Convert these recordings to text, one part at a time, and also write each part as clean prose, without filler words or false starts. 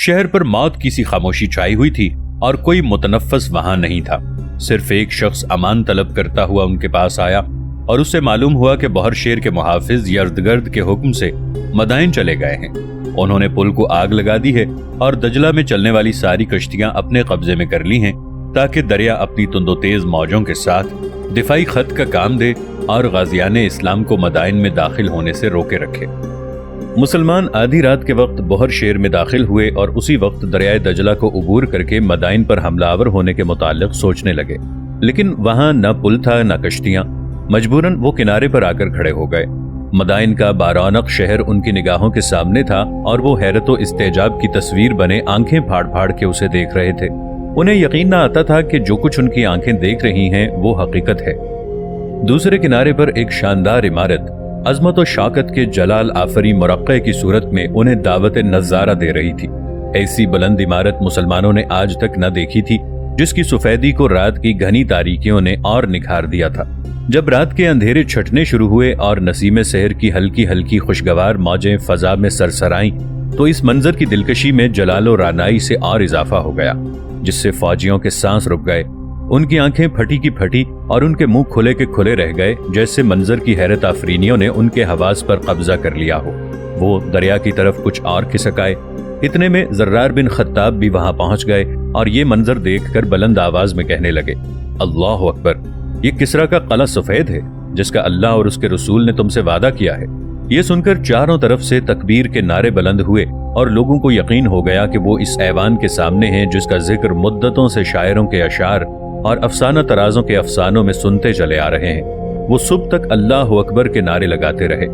शहर पर मौत की सी खामोशी छाई हुई थी और कोई मुतनफ़्फ़िस वहां नहीं था। सिर्फ एक शख्स अमान तलब करता हुआ उनके पास आया और उससे मालूम हुआ कि बहर शेर के मुहाफिज यर्दगर्द के हुक्म से मदाइन चले गए हैं। उन्होंने पुल को आग लगा दी है और दजला में चलने वाली सारी कश्तियां अपने कब्जे में कर ली हैं ताकि दरिया अपनी तुंदो-तेज मौजों के साथ दिफाई खत का काम दे और गाजियाने इस्लाम को मदाइन में दाखिल होने से रोके रखे। मुसलमान आधी रात के वक्त बहर शेर में दाखिल हुए और उसी वक्त दरियाए दजला को उबूर करके मदाइन पर हमलावर होने के मुताल्लिक सोचने लगे, लेकिन वहां न पुल था न कश्तियां। मजबूरन वो किनारे पर आकर खड़े हो गए। मदाइन का बारौनक शहर उनकी निगाहों के सामने था और वो हैरत व इस्तेजाब की तस्वीर बने आंखें फाड़ फाड़ के उसे देख रहे थे। उन्हें यकीन न आता था कि जो कुछ उनकी आंखें देख रही हैं वो हकीकत है। दूसरे किनारे पर एक शानदार इमारत अजमत व शौकत के जलाल आफरी मुरक्के की सूरत में उन्हें दावत नज़ारा दे रही थी। ऐसी बुलंद इमारत मुसलमानों ने आज तक न देखी थी, जिसकी सफेदी को रात की घनी तारीकियों ने और निखार दिया था। जब रात के अंधेरे छटने शुरू हुए और नसीमे शहर की हल्की हल्की खुशगवार मौजें फजा में सरसराईं, तो इस मंजर की दिलकशी में जलालो रानाई से और इजाफा हो गया, जिससे फौजियों के सांस रुक गए। उनकी आंखें फटी की फटी और उनके मुंह खुले के खुले रह गए, जैसे मंजर की हैरत आफरीनियों ने उनके हवास पर कब्जा कर लिया हो। वो दरिया की तरफ कुछ और खिसक आए। इतने में जर्रार बिन खत्ताब भी वहां पहुंच गए और ये मंजर देखकर बुलंद आवाज में कहने लगे, अल्लाह अकबर, ये किसरा का कला सफेद है जिसका अल्लाह और उसके रसूल ने तुमसे वादा किया है। ये सुनकर चारों तरफ से तकबीर के नारे बुलंद हुए और लोगों को यकीन हो गया कि वो इस ऐवान के सामने है जिसका जिक्र मुद्दतों से शायरों के अशार और अफसाना तराजों के अफसानों में सुनते चले आ रहे हैं। वो सुबह तक अल्लाह अकबर के नारे लगाते रहे।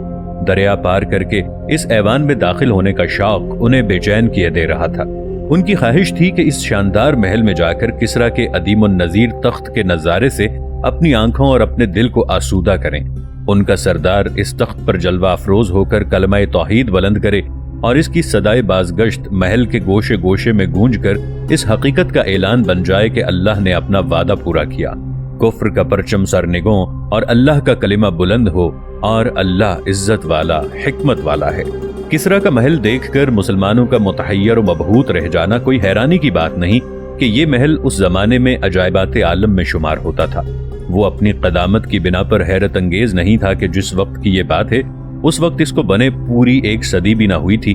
दरिया पार करके इस ऐवान में दाखिल होने का शौक उन्हें बेचैन किए दे रहा था। उनकी ख्वाहिश थी कि इस शानदार महल में जाकर किसरा के अदीमुन नजीर तख्त के नजारे से अपनी आंखों और अपने दिल को आसूदा करें। उनका सरदार इस तख्त पर जलवा अफरोज होकर कलमा तौहीद बुलंद करे और इसकी सदाए बाज़गश्त महल के गोशे गोशे में गूंज कर इस हकीकत का ऐलान बन जाए कि अल्लाह ने अपना वादा पूरा किया। कुफ्र का परचम सरनिगों और अल्लाह का कलिमा बुलंद हो और अल्लाह इज्जत वाला हिकमत वाला है। किसरा का महल देखकर मुसलमानों का मुतहय्यर व मबहूत रह जाना कोई हैरानी की बात नहीं कि ये महल उस जमाने में अजायबात आलम में शुमार होता था। वो अपनी कदामत की बिना पर हैरत अंगेज नहीं था कि जिस वक्त की ये बात है उस वक्त इसको बने पूरी एक सदी भी ना हुई थी,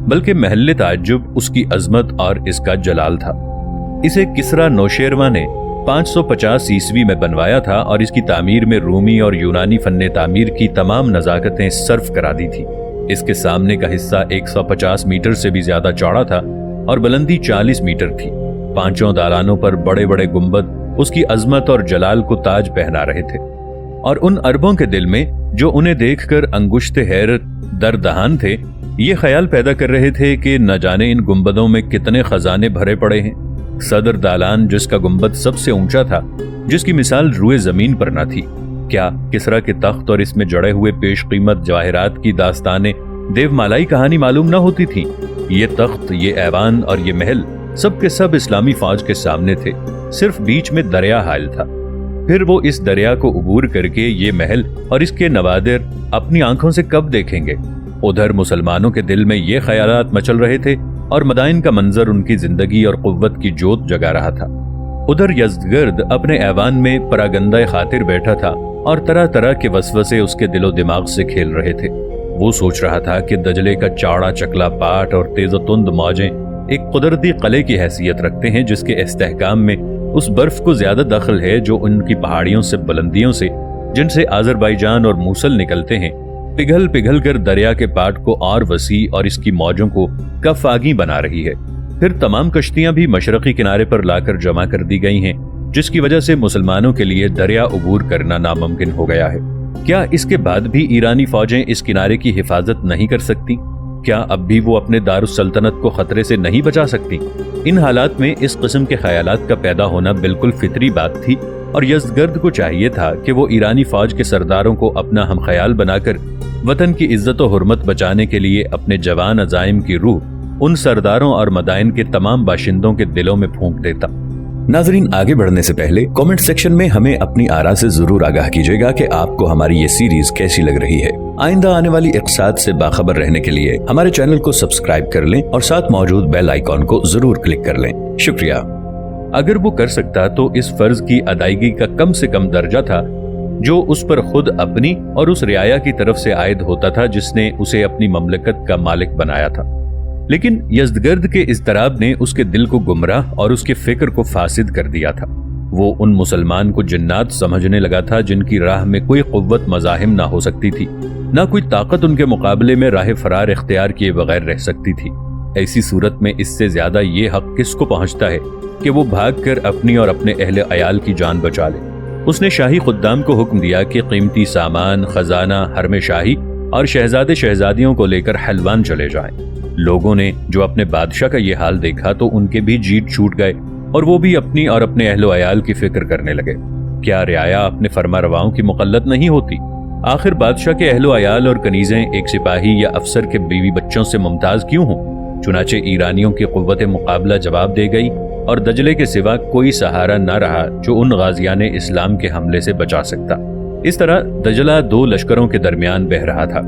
बल्कि महल ताज्जुब उसकी अजमत और इसका जलाल था। इसे किसरा नौशेरवा ने 550 ईस्वी में बनवाया था और इसकी तामीर में रूमी और यूनानी फन्ने तामीर की तमाम नजाकतें सर्फ करा दी थी। इसके सामने का हिस्सा 150 मीटर से भी ज्यादा चौड़ा था और बुलंदी 40 मीटर थी। पांचों दालानों पर बड़े बड़े गुंबद उसकी अजमत और जलाल को ताज पहना रहे थे और उन अरबों के दिल में जो उन्हें देखकर अंगुश्ते हैरत दरदहान थे, ये ख्याल पैदा कर रहे थे कि न जाने इन गुंबदों में कितने खजाने भरे पड़े हैं। सदर दालान, जिसका गुंबद सबसे ऊंचा था, जिसकी मिसाल रुए जमीन पर न थी, क्या किसरा के तख्त और इसमें जड़े हुए पेश कीमत जवाहिरात की दास्तानें देवमालाई कहानी मालूम न होती थी। ये तख्त, ये ऐवान और ये महल सब के सब इस्लामी फौज के सामने थे। सिर्फ बीच में दरिया हाल था। फिर वो इस दरिया को उबूर करके ये महल और इसके नवादिर अपनी आंखों से कब देखेंगे। उधर मुसलमानों के दिल में ये ख्यालात मचल रहे थे और मदाइन का मंजर उनकी जिंदगी और कुव्वत की जोत जगा रहा था। उधर यज़दगर्द अपने ऐवान में परागंदा खातिर बैठा था और तरह तरह के वसवसे उसके दिलो दिमाग से खेल रहे थे। वो सोच रहा था कि दजले का चौड़ा चकला पाट और तेजोतुंद मौजें एक कुदरती कले की हैसियत रखते हैं, जिसके इस्तेहकाम में उस बर्फ को ज्यादा दखल है जो उनकी पहाड़ियों से बुलंदियों से, जिनसे आज़रबाईजान और मूसल निकलते हैं, पिघल पिघल कर दरिया के पाट को और वसी और इसकी मौजों को कफागी बना रही है। फिर तमाम कश्तियां भी मशरकी किनारे पर लाकर जमा कर दी गई हैं, जिसकी वजह से मुसलमानों के लिए दरिया उबूर करना नामुमकिन हो गया है। क्या इसके बाद भी ईरानी फौजें इस किनारे की हिफाजत नहीं कर सकती? क्या अब भी वो अपने दारुस सल्तनत को खतरे से नहीं बचा सकती? इन हालात में इस किस्म के ख्यालात का पैदा होना बिल्कुल फितरी बात थी और यज़दगर्द को चाहिए था कि वो ईरानी फौज के सरदारों को अपना हम ख्याल बनाकर वतन की इज्जत और हुर्मत बचाने के लिए अपने जवान अजाइम की रूह उन सरदारों और मदाइन के तमाम बाशिंदों के दिलों में फूंक देता। ناظرین، آگے بڑھنے سے پہلے کامنٹ سیکشن میں ہمیں اپنی آراء سے ضرور آگاہ کیجیے گا کہ آپ کو ہماری یہ سیریز کیسی لگ رہی ہے۔ آئندہ آنے والی اقساط سے باخبر رہنے کے لیے ہمارے چینل کو سبسکرائب کر لیں اور ساتھ موجود بیل آئیکن کو ضرور کلک کر لیں۔ شکریہ۔ اگر وہ کر سکتا تو اس فرض کی ادائیگی کا کم سے کم درجہ تھا جو اس پر خود اپنی اور اس رعایا کی طرف سے عائد ہوتا تھا جس نے اسے اپنی مملکت کا مالک بنایا تھا، لیکن یزدگرد کے اضطراب نے اس کے دل کو گمراہ اور اس کے فکر کو فاسد کر دیا تھا۔ وہ ان مسلمان کو جنات سمجھنے لگا تھا جن کی راہ میں کوئی قوت مزاحم نہ ہو سکتی تھی، نہ کوئی طاقت ان کے مقابلے میں راہ فرار اختیار کیے بغیر رہ سکتی تھی۔ ایسی صورت میں اس سے زیادہ یہ حق کس کو پہنچتا ہے کہ وہ بھاگ کر اپنی اور اپنے اہل عیال کی جان بچا لے۔ اس نے شاہی خدام کو حکم دیا کہ قیمتی سامان، خزانہ، حرم شاہی اور شہزادے شہزادیوں کو لے کر حلوان چلے جائیں۔ لوگوں نے جو اپنے بادشاہ کا یہ حال دیکھا تو ان کے بھی جیت چھوٹ گئے اور وہ بھی اپنی اور اپنے اہل و عیال کی فکر کرنے لگے۔ کیا رعایا اپنے فرما رواؤں کی مقلد نہیں ہوتی؟ آخر بادشاہ کے اہل و عیال اور کنیزیں ایک سپاہی یا افسر کے بیوی بچوں سے ممتاز کیوں ہوں؟ چنانچہ ایرانیوں کی قوت مقابلہ جواب دے گئی اور دجلے کے سوا کوئی سہارا نہ رہا جو ان غازیان اسلام کے حملے سے بچا سکتا۔ اس طرح دجلہ دو لشکروں کے درمیان بہہ رہا تھا۔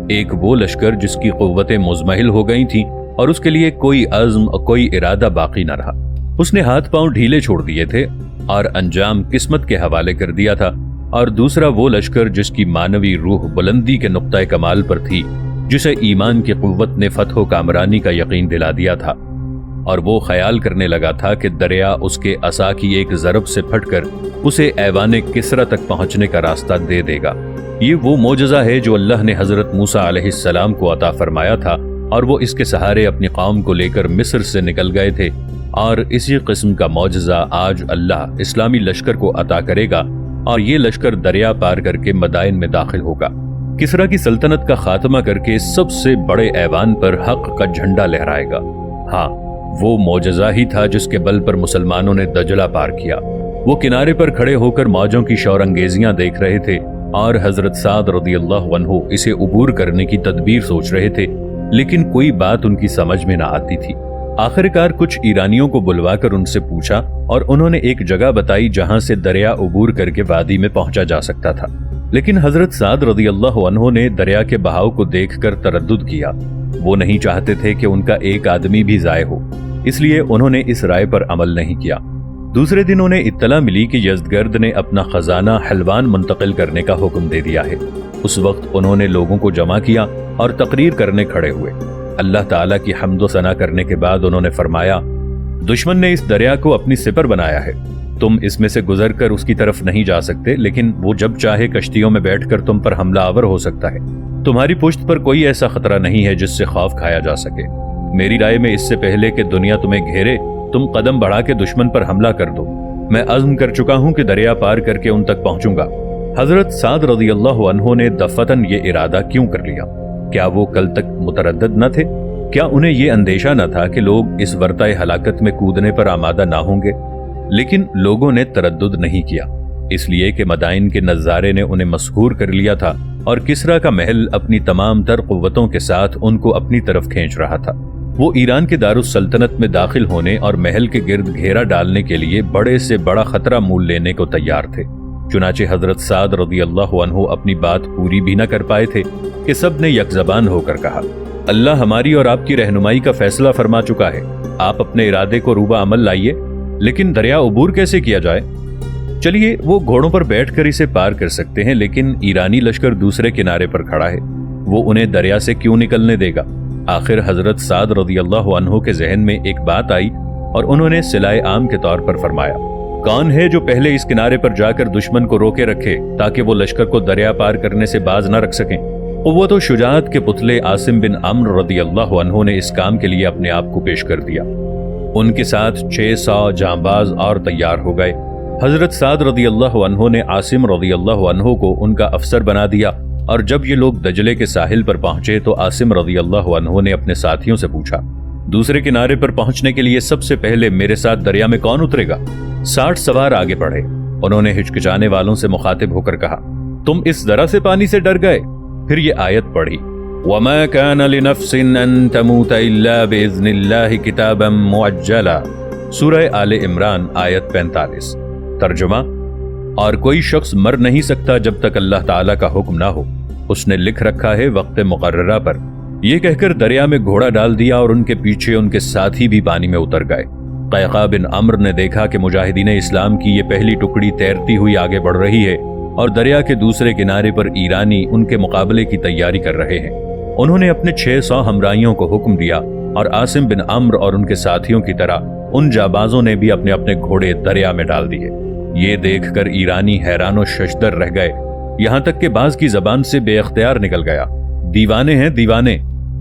ایک وہ لشکر جس کی قوتیں مزمحل ہو گئی تھیں اور اس کے لیے کوئی عزم اور کوئی ارادہ باقی نہ رہا۔ اس نے ہاتھ پاؤں ڈھیلے چھوڑ دیے تھے اور انجام قسمت کے حوالے کر دیا تھا، اور دوسرا وہ لشکر جس کی مانوی روح بلندی کے نقطۂ کمال پر تھی، جسے ایمان کی قوت نے فتح و کامرانی کا یقین دلا دیا تھا، اور وہ خیال کرنے لگا تھا کہ دریا اس کے عصا کی ایک ضرب سے پھٹ کر اسے ایوان کسرا تک پہنچنے کا راستہ دے دے گا۔ یہ وہ معجزہ ہے جو اللہ نے حضرت موسیٰ علیہ السلام کو عطا فرمایا تھا، اور وہ اس کے سہارے اپنی قوم کو لے کر مصر سے نکل گئے تھے، اور اسی قسم کا معجزہ آج اللہ اسلامی لشکر کو عطا کرے گا، اور یہ لشکر دریا پار کر کے مدائن میں داخل ہوگا، کسرا کی سلطنت کا خاتمہ کر کے سب سے بڑے ایوان پر حق کا جھنڈا لہرائے گا۔ ہاں، وہ معجزہ ہی تھا جس کے بل پر مسلمانوں نے دجلہ پار کیا۔ وہ کنارے پر کھڑے ہو کر موجوں کی شور انگیزیاں دیکھ رہے تھے، اور حضرت سعد رضی اللہ عنہ اسے عبور کرنے کی تدبیر سوچ رہے تھے، لیکن کوئی بات ان کی سمجھ میں نہ آتی تھی۔ آخرکار کچھ ایرانیوں کو بلوا کر ان سے پوچھا، اور انہوں نے ایک جگہ بتائی جہاں سے دریا عبور کر کے وادی میں پہنچا جا سکتا تھا، لیکن حضرت سعد رضی اللہ عنہ نے دریا کے بہاؤ کو دیکھ کر تردد کیا۔ وہ نہیں چاہتے تھے کہ ان کا ایک آدمی بھی ضائع ہو، اس لیے انہوں نے اس رائے پر عمل نہیں کیا۔ دوسرے دن انہیں اطلاع ملی کہ یزدگرد نے اپنا خزانہ حلوان منتقل کرنے کا حکم دے دیا ہے۔ اس وقت انہوں نے لوگوں کو جمع کیا اور تقریر کرنے کھڑے ہوئے۔ اللہ تعالیٰ کی حمد و ثنا کرنے کے بعد انہوں نے فرمایا، دشمن نے اس دریا کو اپنی سپر بنایا ہے، تم اس میں سے گزر کر اس کی طرف نہیں جا سکتے، لیکن وہ جب چاہے کشتیوں میں بیٹھ کر تم پر حملہ آور ہو سکتا ہے۔ تمہاری پشت پر کوئی ایسا خطرہ نہیں ہے جس سے خوف کھایا جا سکے۔ میری رائے میں اس سے پہلے کہ دنیا تمہیں گھیرے، تم قدم بڑھا کے دشمن پر حملہ کر دو۔ میں عزم کر چکا ہوں کہ دریا پار کر کے ان تک پہنچوں گا۔ حضرت سعد رضی اللہ عنہ نے دفتن یہ ارادہ کیوں کر لیا؟ کیا وہ کل تک متردد نہ تھے؟ کیا انہیں یہ اندیشہ نہ تھا کہ لوگ اس ورطۂ ہلاکت میں کودنے پر آمادہ نہ ہوں گے؟ لیکن لوگوں نے تردد نہیں کیا، اس لیے کہ مدائن کے نظارے نے انہیں مسحور کر لیا تھا، اور کسرا کا محل اپنی تمام تر قوتوں کے ساتھ ان کو اپنی طرف کھینچ رہا تھا۔ وہ ایران کے دارالسلطنت میں داخل ہونے اور محل کے گرد گھیرا ڈالنے کے لیے بڑے سے بڑا خطرہ مول لینے کو تیار تھے۔ چنانچہ حضرت سعد رضی اللہ عنہ اپنی بات پوری بھی نہ کر پائے تھے کہ سب نے یک زبان ہو کر کہا، اللہ ہماری اور آپ کی رہنمائی کا فیصلہ فرما چکا ہے، آپ اپنے ارادے کو روبہ عمل لائیے، لیکن دریا عبور کیسے کیا جائے؟ چلیے، وہ گھوڑوں پر بیٹھ کر اسے پار کر سکتے ہیں، لیکن ایرانی لشکر دوسرے کنارے پر کھڑا ہے، وہ انہیں دریا سے کیوں نکلنے دے گا؟ آخر حضرت سعد رضی اللہ عنہ کے ذہن میں ایک بات آئی، اور انہوں نے صلاح عام کے طور پر فرمایا، کون ہے جو پہلے اس کنارے پر جا کر دشمن کو روکے رکھے تاکہ وہ لشکر کو دریا پار کرنے سے باز نہ رکھ سکیں؟ قوت و شجاعت کے پتلے عاصم بن عمرو رضی اللہ عنہ نے اس کام کے لیے اپنے آپ کو پیش کر دیا۔ ان کے ساتھ 600 جانباز اور تیار ہو گئے۔ حضرت سعد رضی اللہ عنہ نے عاصم رضی اللہ عنہ کو ان کا افسر بنا دیا، اور جب یہ لوگ دجلے کے ساحل پر پہنچے تو عاصم رضی اللہ عنہ نے اپنے ساتھیوں سے پوچھا، دوسرے کنارے پر پہنچنے کے لیے سب سے پہلے میرے ساتھ دریا میں کون اترے گا؟ 60 سوار آگے بڑھے۔ انہوں نے ہچکچانے والوں سے مخاطب ہو کر کہا، تم اس ذرا سے پانی سے ڈر گئے؟ پھر یہ آیت پڑھی، وَمَا كَانَ لِنَفْسٍ أَن تَمُوتَ إِلَّا بِإِذْنِ اللَّهِ كِتَابًا مُعَجَّلًا सूरह आले इमरान आयत 45। तर्जुमा, और कोई शख्स मर नहीं सकता जब तक अल्लाह ताला का हुक्म ना हो, उसने लिख रखा है वक्त मुकर्ररा पर। यह कहकर दरिया में घोड़ा डाल दिया और उनके पीछे उनके साथी भी पानी में उतर गए। कैक़ा बिन अम्र ने देखा कि मुजाहिदीन इस्लाम की ये पहली टुकड़ी तैरती हुई आगे बढ़ रही है और दरिया के दूसरे किनारे पर ईरानी उनके मुकाबले की तैयारी कर रहे हैं। उन्होंने अपने 600 हमराइयों को हुक्म दिया और आसिम बिन अम्र और उनके साथियों की तरह उन जाबाजों ने भी अपने अपने घोड़े दरिया में डाल दिए। ये देखकर ईरानी हैरान और शशदर रह गए, यहाँ तक कि बाज की जबान से बेअख्तियार निकल गया, दीवाने हैं दीवाने।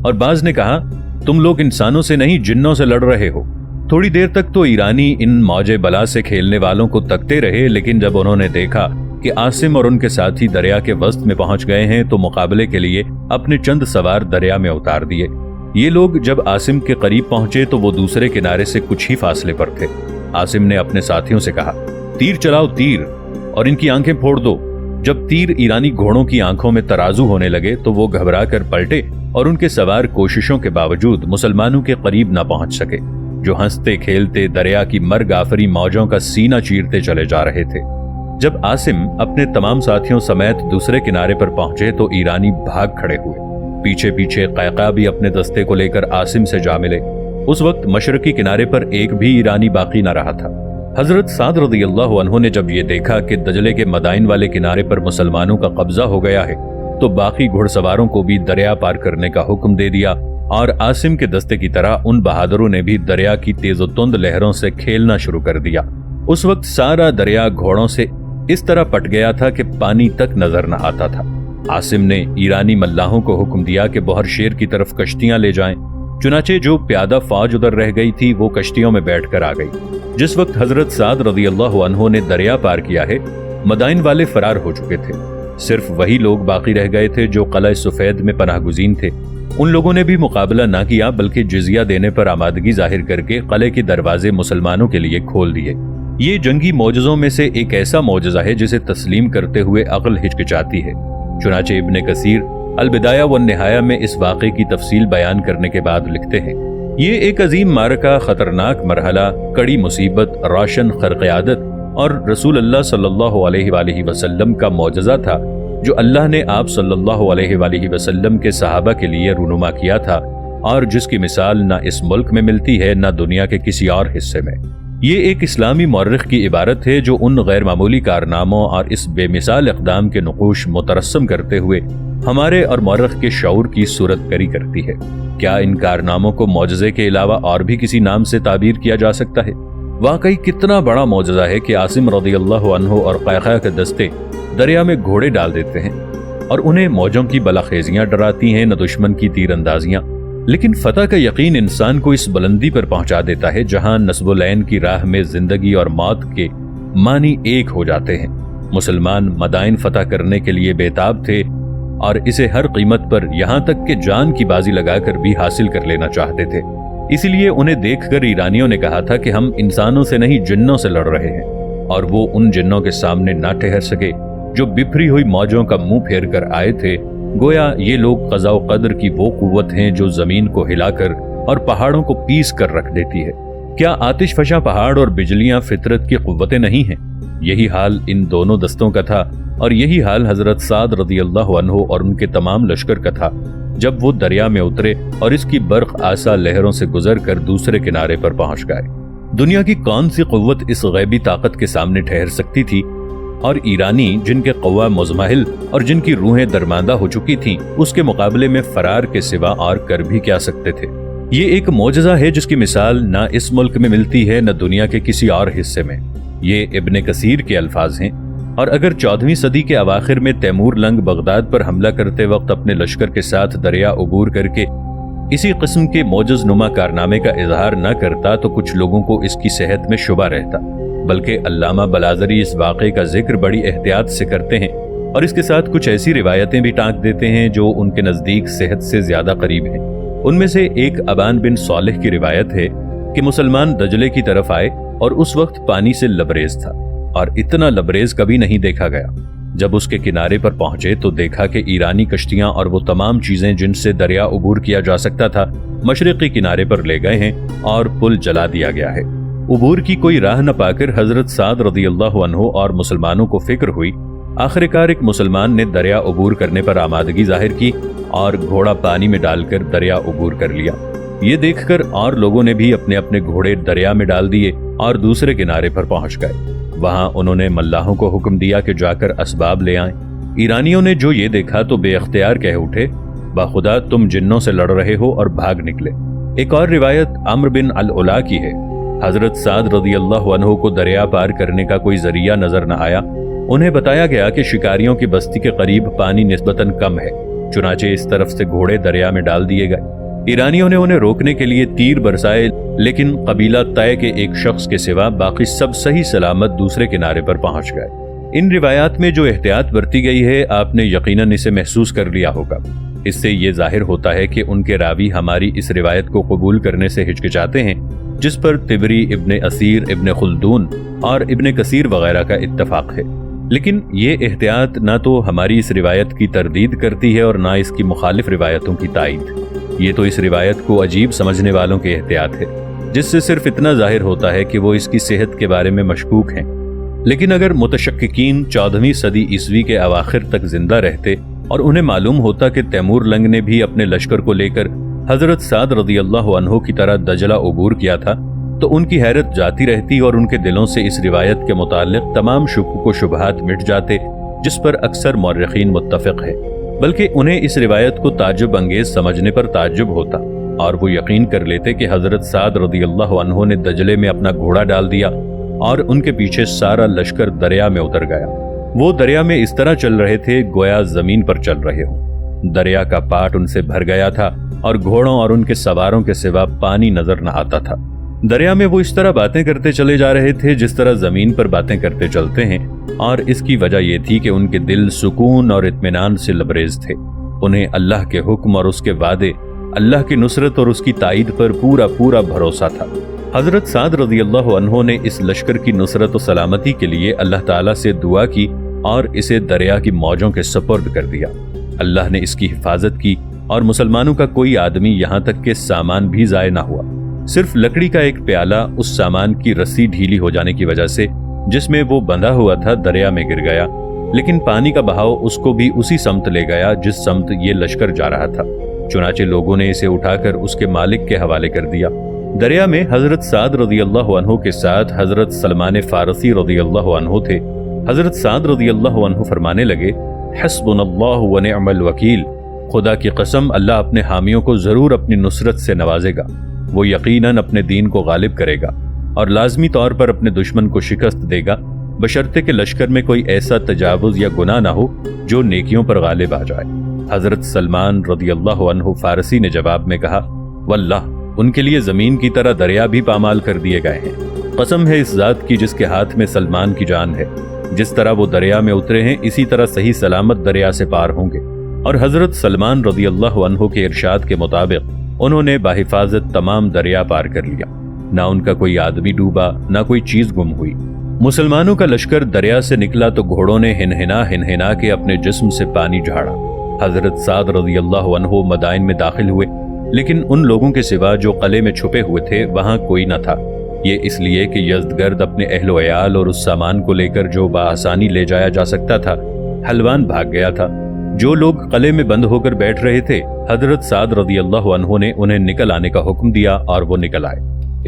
और बाज ने कहा, तुम लोग इंसानों से नहीं जिन्नों से लड़ रहे हो। थोड़ी देर तक तो ईरानी इन मौजे बला से खेलने वालों को तकते रहे, लेकिन जब उन्होंने देखा कि आसिम और उनके साथी दरिया के वस्त में पहुंच गए हैं तो मुकाबले के लिए अपने चंद सवार दरिया में उतार दिए। ये लोग जब आसिम के करीब पहुंचे तो वो दूसरे किनारे से कुछ ही फासले पर थे। आसिम ने अपने साथियों से कहा, तीर चलाओ तीर, और इनकी आंखें फोड़ दो। जब तीर ईरानी घोड़ों की आंखों में तराजू होने लगे तो वो घबरा कर पलटे और उनके सवार कोशिशों के बावजूद मुसलमानों के करीब न पहुंच सके, जो हंसते खेलते दरिया की मर्ग आफरी मौजों का सीना चीरते चले जा रहे थे। जब आसिम अपने तमाम साथियों समेत दूसरे किनारे पर पहुंचे तो ईरानी भाग खड़े हुए। पीछे पीछे कैक़ा भी अपने दस्ते को लेकर आसिम से जा मिले। उस वक्त मशरकी किनारे पर एक भी ईरानी बाकी न रहा था। हजरत साद रज़ियल्लाहु अन्हु ने जब ये देखा कि दजले के मदाइन वाले किनारे पर मुसलमानों का कब्जा हो गया है तो बाकी घुड़सवारों को भी दरिया पार करने का हुक्म दे दिया और आसिम के दस्ते की तरह उन बहादुरों ने भी दरिया की तेजोतुंद लहरों से खेलना शुरू कर दिया। उस वक्त सारा दरिया घोड़ों से इस तरह पट गया था कि पानी तक नजर न आता था। आसिम ने ईरानी मल्लाहों को हुक्म दिया कि बहर शेर की तरफ कश्तियां ले जाएं। चुनाचे जो प्यादा फौज उधर रह गई थी वो कश्तियों में बैठकर आ गई। जिस वक्त हजरत साद रज़ियल्लाहु अन्हु ने दरिया पार किया है, मदाइन वाले फरार हो चुके थे। सिर्फ वही लोग बाकी रह गए थे जो क़िला सफ़ेद में पनाहगुज़ीन थे। उन लोगों ने भी मुकाबला ना किया, बल्कि जिज़िया देने पर आमादगी जाहिर करके क़िले के दरवाजे मुसलमानों के लिए खोल दिए। ये जंगी मौजज़ों में से एक ऐसा मौजज़ा है जिसे तस्लीम करते हुए अक्ल हिचकिचाती है। चुनाचे इब्ने कसीर अल बिदाया व निहाया में इस वाक़े की तफसील बयान करने के बाद लिखते हैं, ये एक अजीम मारका, खतरनाक मरहला, कड़ी मुसीबत, रोशन खर्क़यादत और रसूल अल्लाह सल्लल्लाहु अलैहि वसल्लम का मौजज़ा था जो अल्लाह ने आप सल्लल्लाहु अलैहि वसल्लम के सहाबा के लिए रूनुमा किया था और जिसकी मिसाल न इस मुल्क में मिलती है न दुनिया के किसी और हिस्से में। ये एक इस्लामी मौर्रिख की इबारत है जो उन गैर मामूली कारनामों और इस बेमिसाल इक़दाम के नुक़ूश मुतरस्सम करते हुए हमारे और मौर्रिख के शऊर की सूरत करी करती है। क्या इन कारनामों को मौजज़े के अलावा और भी किसी नाम से ताबीर किया जा सकता है? वाकई कितना बड़ा मौजज़ा है कि आसिम रज़ियल्लाहु अन्हु और कैक़ा के दस्ते दरिया में घोड़े डाल देते हैं और उन्हें मौजों की बलाखेजियां डराती हैं, न दुश्मन की तीर अंदाजियां। लेकिन फतह का यकीन इंसान को इस बुलंदी पर पहुंचा देता है जहां नस्बुलैन की राह में जिंदगी और मौत के मानी एक हो जाते हैं। मुसलमान मदाइन फतह करने के लिए बेताब थे और इसे हर कीमत पर, यहां तक कि जान की बाजी लगाकर भी हासिल कर लेना चाहते थे। इसीलिए उन्हें देखकर ईरानियों ने कहा था कि हम इंसानों से नहीं जिन्नों से लड़ रहे हैं, और वो उन जिन्नों के सामने ना ठहर सके जो बिफरी हुई मौजों का मुंह फेर कर आए थे। गोया ये लोग क़ज़ा व क़द्र की वो कुव्वत हैं जो जमीन को हिलाकर और पहाड़ों को पीस कर रख देती है। क्या आतिश फशा पहाड़ और बिजलियां फितरत की कुव्वतें नहीं हैं? यही हाल इन दोनों दस्तों का था और यही हाल हजरत साद रज़ियल्लाहु अन्हु और उनके तमाम लश्कर का था जब वो दरिया में उतरे और इसकी बर्क़ आसा लहरों से गुजर कर दूसरे किनारे पर पहुंच गए। दुनिया की कौन सी कुव्वत इस गैबी ताकत के सामने ठहर सकती थी? और ईरानी जिनके कौवा मुज़महिल और जिनकी रूहें दरमांदा हो चुकी थीं, उसके मुकाबले में फरार के सिवा और कर भी क्या सकते थे? ये एक मौजज़ा है जिसकी मिसाल न इस मुल्क में मिलती है न दुनिया के किसी और हिस्से में। ये इब्ने कसीर के अल्फाज हैं। और अगर 14वीं सदी के अवाखिर में तैमूर लंग बगदाद पर हमला करते वक्त अपने लश्कर के साथ दरिया उबूर करके इसी किस्म के मौजज़ नुमा कारनामे का इजहार न करता तो कुछ लोगों को इसकी सेहत में शुबा रहता। बल्कि अल्लामा बलाज़री इस वाक़े का जिक्र बड़ी एहतियात से करते हैं और इसके साथ कुछ ऐसी रिवायतें भी टाँक देते हैं जो उनके नज़दीक सेहत से ज़्यादा करीब हैं। उनमें से एक अबान बिन सालिह की रिवायत है कि मुसलमान दजले की तरफ आए और उस वक्त पानी से लबरेज था और इतना लबरेज कभी नहीं देखा गया। जब उसके किनारे पर पहुंचे तो देखा कि ईरानी कश्तियां और वो तमाम चीजें जिनसे दरिया उबूर किया जा सकता था मशरिकी किनारे पर ले गए हैं और पुल जला दिया गया है। عبور کی کوئی راہ نہ پاکر حضرت سعد رضی اللہ عنہ اور مسلمانوں کو فکر ہوئی۔ آخر کار ایک مسلمان نے دریا عبور کرنے پر آمادگی ظاہر کی اور گھوڑا پانی میں ڈال کر دریا عبور کر لیا۔ یہ دیکھ کر اور لوگوں نے بھی اپنے اپنے گھوڑے دریا میں ڈال دیے اور دوسرے کنارے پر پہنچ گئے۔ وہاں انہوں نے ملاحوں کو حکم دیا کہ جا کر اسباب لے آئیں۔ ایرانیوں نے جو یہ دیکھا تو بے اختیار کہہ اٹھے، باخدا تم جنوں سے لڑ رہے ہو، اور بھاگ نکلے۔ ایک اور روایت عمرو بن العلا کی ہے، حضرت سعد رضی اللہ عنہ کو دریا پار کرنے کا کوئی ذریعہ نظر نہ آیا۔ انہیں بتایا گیا کہ شکاریوں کی بستی کے قریب پانی نسبتاً کم ہے، چنانچہ اس طرف سے گھوڑے دریا میں ڈال دیے گئے۔ ایرانیوں نے انہیں روکنے کے لیے تیر برسائے، لیکن قبیلہ طے کے ایک شخص کے سوا باقی سب صحیح سلامت دوسرے کنارے پر پہنچ گئے۔ ان روایات میں جو احتیاط برتی گئی ہے آپ نے یقیناً اسے محسوس کر لیا ہوگا۔ اس سے یہ ظاہر ہوتا ہے کہ ان کے راوی ہماری اس روایت کو قبول کرنے سے ہچکچاتے ہیں، جس پر طبری، ابن اسیر، ابن خلدون اور ابن کثیر وغیرہ کا اتفاق ہے۔ لیکن یہ احتیاط نہ تو ہماری اس روایت کی تردید کرتی ہے اور نہ اس کی مخالف روایتوں کی تائید۔ یہ تو اس روایت کو عجیب سمجھنے والوں کے احتیاط ہے، جس سے صرف اتنا ظاہر ہوتا ہے کہ وہ اس کی صحت کے بارے میں مشکوک ہیں۔ لیکن اگر متشککین 14ویں صدی عیسوی کے اواخر تک زندہ رہتے اور انہیں معلوم ہوتا کہ تیمور لنگ نے بھی اپنے لشکر کو لے کر حضرت سعد رضی اللہ عنہ کی طرح دجلہ عبور کیا تھا، تو ان کی حیرت جاتی رہتی اور ان کے دلوں سے اس روایت کے متعلق تمام شکوک و شبہات مٹ جاتے، جس پر اکثر مورخین متفق ہے۔ بلکہ انہیں اس روایت کو تعجب انگیز سمجھنے پر تعجب ہوتا، اور وہ یقین کر لیتے کہ حضرت سعد رضی اللہ عنہ نے دجلے میں اپنا گھوڑا ڈال دیا اور ان کے پیچھے سارا لشکر دریا میں اتر گیا۔ وہ دریا میں اس طرح چل رہے تھے گویا زمین پر چل رہے ہوں۔ دریا کا پاٹ ان سے بھر گیا تھا اور گھوڑوں اور ان کے سواروں کے سوا پانی نظر نہ آتا تھا۔ دریا میں وہ اس طرح باتیں کرتے چلے جا رہے تھے جس طرح زمین پر باتیں کرتے چلتے ہیں، اور اس کی وجہ یہ تھی کہ ان کے دل سکون اور اطمینان سے لبریز تھے۔ انہیں اللہ کے حکم اور اس کے وعدے، اللہ کی نصرت اور اس کی تائید پر پورا پورا بھروسہ تھا۔ حضرت سعد رضی اللہ عنہ نے اس لشکر کی نصرت و سلامتی کے لیے اللہ تعالیٰ سے دعا کی اور اسے دریا کی موجوں کے سپرد کر دیا۔ اللہ نے اس کی حفاظت کی اور مسلمانوں کا کوئی آدمی یہاں تک کہ سامان بھی ضائع نہ ہوا۔ صرف لکڑی کا ایک پیالہ اس سامان کی رسی ڈھیلی ہو جانے کی وجہ سے جس میں وہ بندھا ہوا تھا دریا میں گر گیا، لیکن پانی کا بہاؤ اس کو بھی اسی سمت لے گیا جس سمت یہ لشکر جا رہا تھا۔ چنانچہ لوگوں نے اسے اٹھا کر اس کے مالک کے حوالے کر دیا۔ دریا میں حضرت سعد رضی اللہ عنہ کے ساتھ حضرت سلمان فارسی رضی اللہ عنہ تھے۔ حضرت سعد رضی اللہ عنہ فرمانے لگے، حسبنا اللہ ونعم الوکیل، خدا کی قسم اللہ اپنے حامیوں کو ضرور اپنی نصرت سے نوازے گا۔ وہ یقیناً اپنے دین کو غالب کرے گا اور لازمی طور پر اپنے دشمن کو شکست دے گا، بشرطے کہ لشکر میں کوئی ایسا تجاوز یا گناہ نہ ہو جو نیکیوں پر غالب آ جائے۔ حضرت سلمان رضی اللہ عنہ فارسی نے جواب میں کہا، واللہ ان کے لیے زمین کی طرح دریا بھی پامال کر دیے گئے ہیں۔ قسم ہے اس ذات کی جس کے ہاتھ میں سلمان کی جان ہے، جس طرح وہ دریا میں اترے ہیں اسی طرح صحیح سلامت دریا سے پار ہوں گے۔ اور حضرت سلمان رضی اللہ عنہ کے ارشاد کے مطابق انہوں نے بحفاظت تمام دریا پار کر لیا، نہ ان کا کوئی آدمی ڈوبا، نہ کوئی چیز گم ہوئی۔ مسلمانوں کا لشکر دریا سے نکلا تو گھوڑوں نے ہنہنا کے اپنے جسم سے پانی جھاڑا۔ حضرت سعد رضی اللہ عنہ مدائن میں داخل ہوئے، لیکن ان لوگوں کے سوا جو قلعے میں چھپے ہوئے تھے وہاں کوئی نہ تھا۔ یہ اس لیے کہ یزدگرد اپنے اہل و عیال اور اس سامان کو لے کر جو بآسانی لے جایا جا سکتا تھا حلوان بھاگ گیا تھا۔ جو لوگ قلعے میں بند ہو کر بیٹھ رہے تھے حضرت سعد رضی اللہ عنہ نے انہیں نکل آنے کا حکم دیا اور وہ نکل آئے۔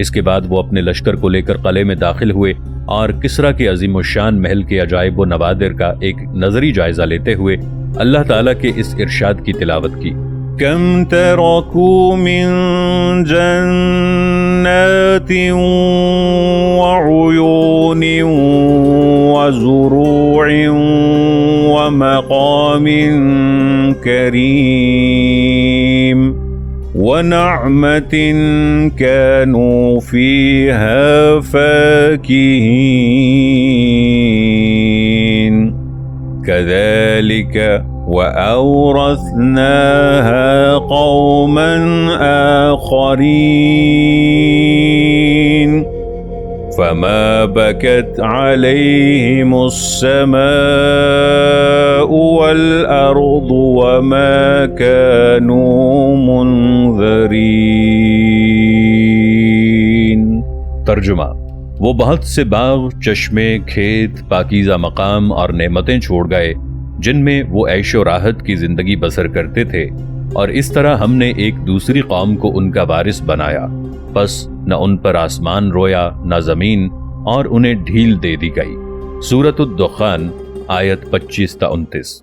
اس کے بعد وہ اپنے لشکر کو لے کر قلعے میں داخل ہوئے اور کسریٰ کے عظیم الشان محل کے عجائب و نوادر کا ایک نظری جائزہ لیتے ہوئے اللہ تعالیٰ کے اس ارشاد کی تلاوت کی، کم ترکوا من جنات وعیون وزروع ومقام کریم ونعمة كانوا فيها فاكهين كذلك وأورثناها قوما آخرين فما بكت عليهم السماء والأرض وما كانوا منذرين۔ ترجمہ: وہ بہت سے باغ، چشمے، کھیت، پاکیزہ مقام اور نعمتیں چھوڑ گئے جن میں وہ عیش و راحت کی زندگی بسر کرتے تھے، اور اس طرح ہم نے ایک دوسری قوم کو ان کا وارث بنایا، پس نہ ان پر آسمان رویا نہ زمین، اور انہیں ڈھیل دے دی گئی۔ سورۃ الدخان آیت 25 تا 29۔